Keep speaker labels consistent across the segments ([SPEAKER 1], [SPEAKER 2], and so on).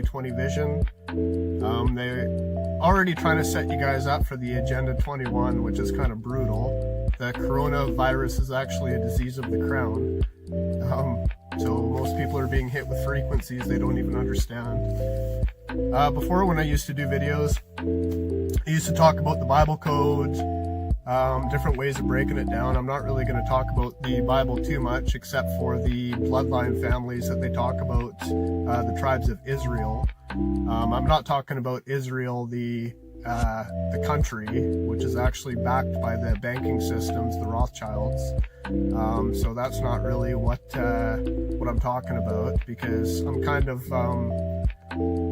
[SPEAKER 1] 2020 vision. They're already trying to set you guys up for the Agenda 21, which is kind of brutal. The coronavirus is actually a disease of the crown. So most people are being hit with frequencies they don't even understand. Before, when I used to do videos, I used to talk about the Bible code, different ways of breaking it down. I'm not really going to talk about the Bible too much, except for the bloodline families that they talk about, the tribes of Israel. I'm not talking about Israel, the country, which is actually backed by the banking systems, the Rothschilds. So that's not really what I'm talking about, because I'm kind of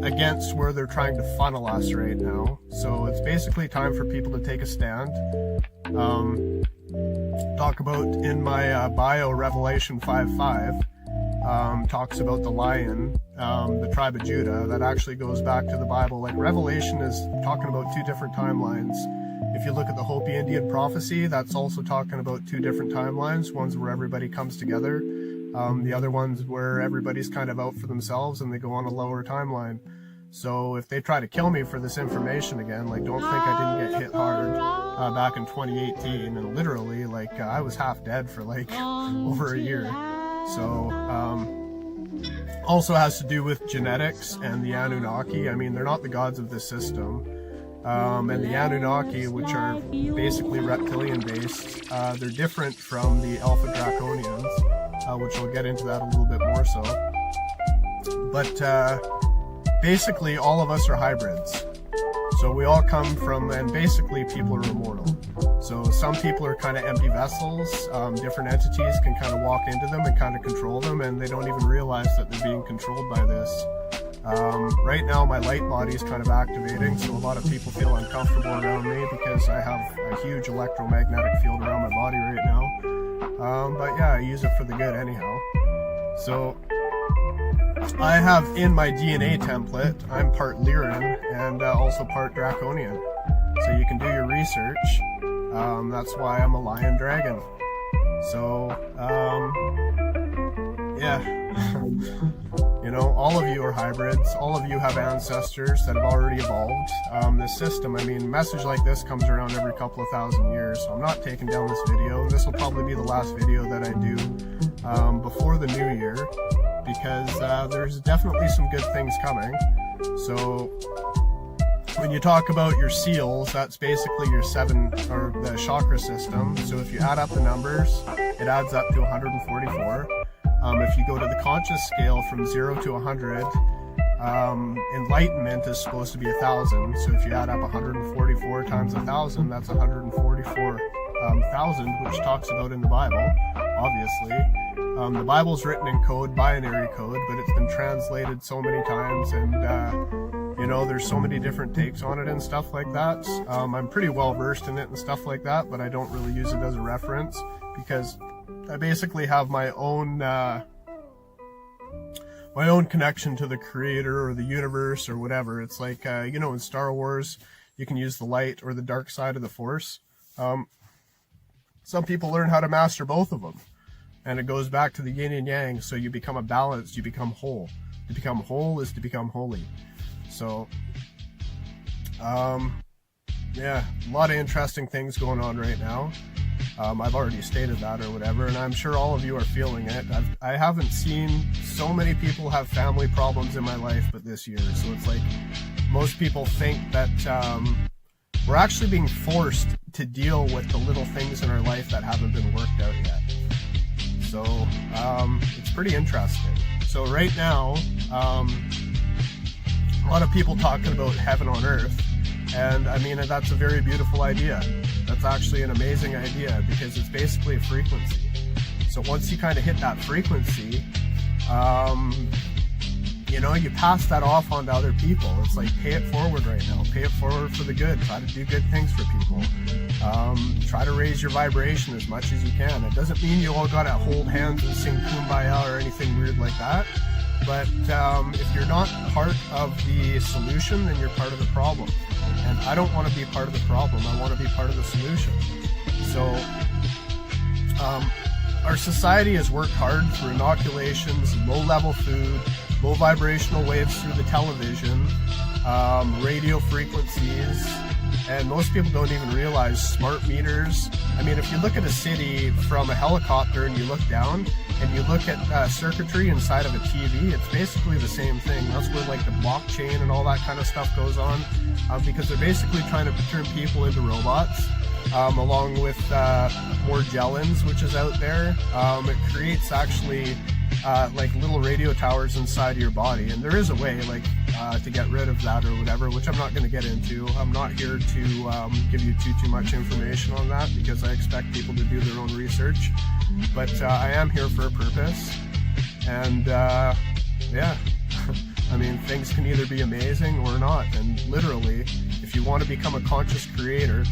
[SPEAKER 1] against where they're trying to funnel us right now. So it's basically time for people to take a stand. Talk about in my bio, Revelation 5:5 talks about the lion, the tribe of Judah. That actually goes back to the Bible. Like, Revelation is talking about two different timelines. If you look at the Hopi Indian prophecy, that's also talking about two different timelines. One's where everybody comes together. The other one's where everybody's kind of out for themselves and they go on a lower timeline. So if they try to kill me for this information again, like, don't think I didn't get hit hard back in 2018. And literally, like, I was half dead for like over a year. So also has to do with genetics and the Anunnaki. I mean, they're not the gods of this system. And the Anunnaki, which are basically reptilian based, they're different from the Alpha Draconians, which we'll get into that a little bit more so. But basically all of us are hybrids. So we all come from, and basically people are immortal. So some people are kind of empty vessels. Different entities can kind of walk into them and kind of control them, and they don't even realize that they're being controlled by this. Right now my light body is kind of activating, so a lot of people feel uncomfortable around me because I have a huge electromagnetic field around my body right now. But yeah, I use it for the good anyhow. So I have in my DNA template, I'm part Lyran and also part Draconian. So you can do your research. That's why I'm a lion dragon. So, yeah. You know, all of you are hybrids. All of you have ancestors that have already evolved. This system, I mean, a message like this comes around every couple of thousand years. So I'm not taking down this video. This will probably be the last video that I do before the new year, because there's definitely some good things coming. So when you talk about your seals, that's basically your or the chakra system. So if you add up the numbers, it adds up to 144. If you go to the conscious scale from 0 to 100, enlightenment is supposed to be 1,000. So if you add up 144 times 1,000, that's 144,000, which talks about in the Bible, obviously. The Bible's written in code, binary code, but it's been translated so many times, and you know, there's so many different takes on it and stuff like that. I'm pretty well versed in it and stuff like that, but I don't really use it as a reference because I basically have my own connection to the creator or the universe or whatever. It's like, you know, in Star Wars, you can use the light or the dark side of the Force. Some people learn how to master both of them. And it goes back to the yin and yang, so you become a balance, you become whole. To become whole is to become holy. So, yeah, a lot of interesting things going on right now. I've already stated that or whatever, and I'm sure all of you are feeling it. I haven't seen so many people have family problems in my life but this year. So it's like most people think that we're actually being forced to deal with the little things in our life that haven't been worked out yet. So it's pretty interesting. So right now, a lot of people talking about heaven on earth, and I mean, that's a very beautiful idea. That's actually an amazing idea because it's basically a frequency. So once you kind of hit that frequency, you know, you pass that off onto other people. It's like, pay it forward right now. Pay it forward for the good. Try to do good things for people. Try to raise your vibration as much as you can. It doesn't mean you all gotta hold hands and sing Kumbaya or anything weird like that. But if you're not part of the solution, then you're part of the problem. And I don't want to be part of the problem. I want to be part of the solution. So our society has worked hard through inoculations, low-level food, low vibrational waves through the television, radio frequencies, and most people don't even realize smart meters. I mean, if you look at a city from a helicopter and you look down and you look at circuitry inside of a TV, it's basically the same thing. That's where like the blockchain and all that kind of stuff goes on, because they're basically trying to turn people into robots, along with Morgellons, which is out there. It creates actually like little radio towers inside your body, and there is a way like to get rid of that or whatever, which I'm not going to get into. I'm not here to give you too much information on that, because I expect people to do their own research, but I am here for a purpose. And yeah, I mean, things can either be amazing or not, and literally, if you want to become a conscious creator,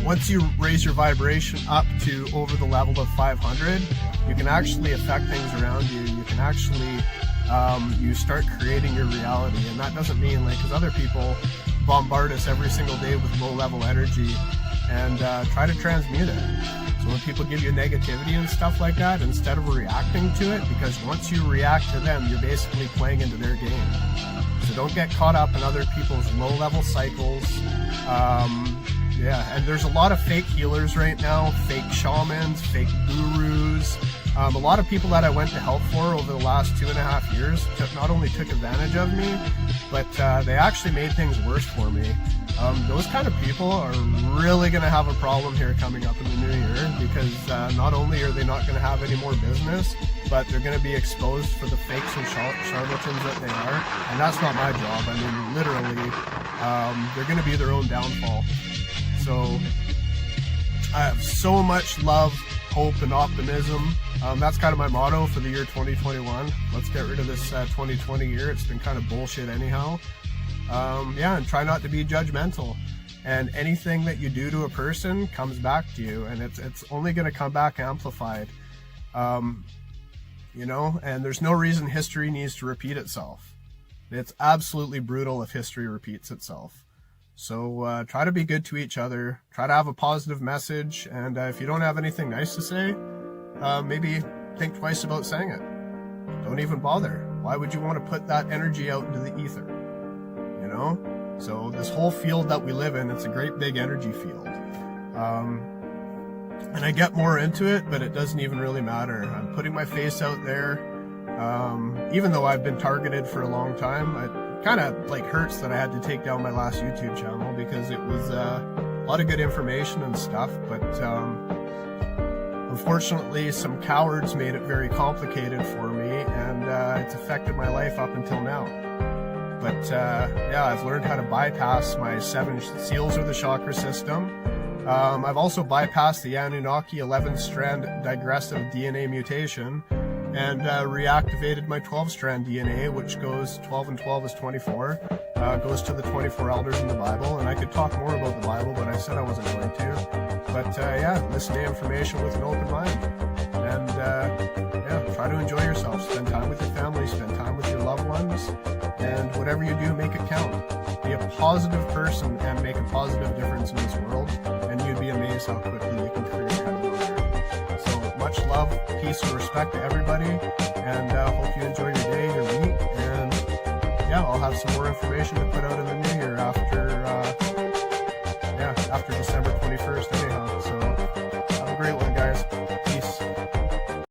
[SPEAKER 1] once you raise your vibration up to over the level of 500, you can actually affect things around you. You can actually, you start creating your reality. And that doesn't mean like, because other people bombard us every single day with low level energy and try to transmute it. So when people give you negativity and stuff like that, instead of reacting to it, because once you react to them, you're basically playing into their game. So don't get caught up in other people's low level cycles. Yeah, and there's a lot of fake healers right now, fake shamans, fake gurus. A lot of people that I went to help for over the last 2.5 years not only took advantage of me, but they actually made things worse for me. Those kind of people are really going to have a problem here coming up in the new year, because not only are they not going to have any more business, but they're going to be exposed for the fakes and charlatans that they are. And that's not my job. I mean, literally, they're going to be their own downfall. So I have so much love, hope, and optimism. That's kind of my motto for the year 2021. Let's get rid of this 2020 year. It's been kind of bullshit anyhow. Yeah, and try not to be judgmental. And anything that you do to a person comes back to you, and it's only going to come back amplified. You know, and there's no reason history needs to repeat itself. It's absolutely brutal if history repeats itself. So try to be good to each other, try to have a positive message, and if you don't have anything nice to say, maybe think twice about saying it. Don't even bother. Why would you want to put that energy out into the ether? You know? So this whole field that we live in, it's a great big energy field. And I get more into it, but it doesn't even really matter. I'm putting my face out there. Even though I've been targeted for a long time, it kind of like hurts that I had to take down my last YouTube channel, because it was a lot of good information and stuff, but unfortunately some cowards made it very complicated for me, and it's affected my life up until now. But yeah, I've learned how to bypass my 7 seals of the chakra system. I've also bypassed the Anunnaki 11-strand digressive DNA mutation, and reactivated my 12-strand DNA, which goes 12 and 12 is 24, goes to the 24 elders in the Bible. And I could talk more about the Bible, but I said I wasn't going to. But yeah, listen to information with an open mind, and yeah, try to enjoy yourself, spend time with your family, spend time with your loved ones, and whatever you do, make it count. Be a positive person and make a positive difference in this world, and you'd be amazed how quickly you can create heaven on earth. So much love, peace, and respect to everybody, and hope you enjoy your day, your week, and yeah, I'll have some more information to put out in the new year after December 21st anyhow. So